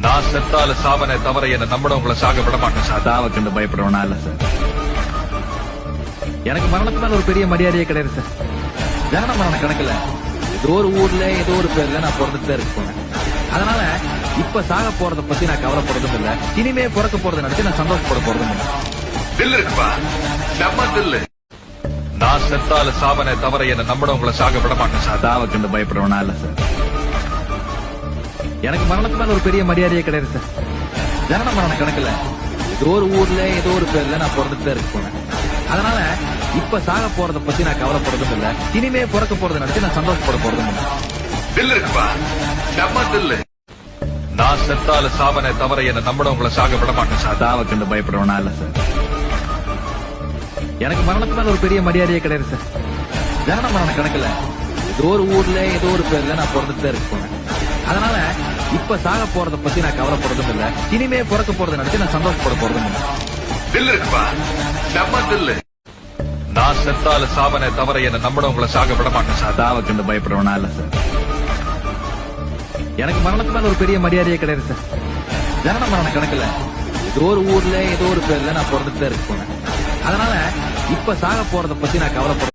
நான் செத்தால சாவனே தவிர என்ன நம்பினவங்களை சாக விட மாட்டேன் சார். சாவை கண்டு பயப்படுறவனா இல்ல சார். எனக்கு மரணத்து மேல ஒரு பெரிய மரியாதையே கிடையாது சார். ஜனன மரண கணக்குல ஏதோ ஒரு ஊர்ல ஏதோ ஒரு பேர்ல நான் பிறந்துட்டு இருக்க போனேன். அதனால இப்ப சாக போறத பத்தி நான் கவலைப்படுறதும் இல்ல, இனிமே பிறக்க போறதை நினைச்சு நான் சந்தோஷப்பட போறதும் இல்ல. தில்லு இருக்குப்பா, செம்ம தில்லு. நான் செத்தால சாவனே தவிர என்ன நம்பினவங்களை சாக விட மாட்டேன் சார். சாவை கண்டு பயப்படுறவனா இல்ல சார். எனக்கு மரணத்து மேல ஒரு பெரிய மரியாதையே கிடையாது சார். ஜனன மரண கணக்குல ஏதோ ஒரு ஊர்ல ஏதோ ஒரு பேர்ல நான் பிறந்துட்டு இருக்க போனேன். அதனால இப்ப சாக போறத பத்தி நான் கவலைப்படுறதும் இல்ல, இனிமே பிறக்க போறதை நினைச்சு நான் சந்தோஷப்பட போறதும் இல்ல. தில்லு இருக்குப்பா, செம்ம தில்லு. நான் செத்தால சாவனே தவிர என்ன நம்பினவங்களை சாக விட மாட்டேன் சார். சாவை கண்டு பயப்படுறவனா இல்ல சார். எனக்கு மரணத்து மேல ஒரு பெரிய மரியாதையே கிடையாது சார். ஜனன மரண கணக்குல ஏதோ ஒரு ஊர்ல ஏதோ ஒரு பேர்ல நான் பிறந்துட்டு இருக்க போனேன். அதனால இப்ப சாக போறத பத்தி நான் கவலைப்படுறதும் இல்ல, இனிமே பிறக்க போறதை நினைச்சு நான் சந்தோஷப்பட போறதும் இல்ல. தில்லு இருக்குப்பா, செம்ம தில்லு. நான் செத்தால சாவனே தவிர என்ன நம்பினவங்களை சாக விட மாட்டேன் சார். சாவை கண்டு பயப்படுறவனா இல்ல சார். எனக்கு மரணத்து மேல ஒரு பெரிய மரியாதையே கிடையாது சார். ஜனன மரண கணக்குல ஏதோ ஒரு ஊர்ல ஏதோ ஒரு பேர்ல நான் பிறந்துட்டு இருக்க போனேன். அதனால இப்ப சாக போறத பத்தி நான் கவலைப்படுறேன்.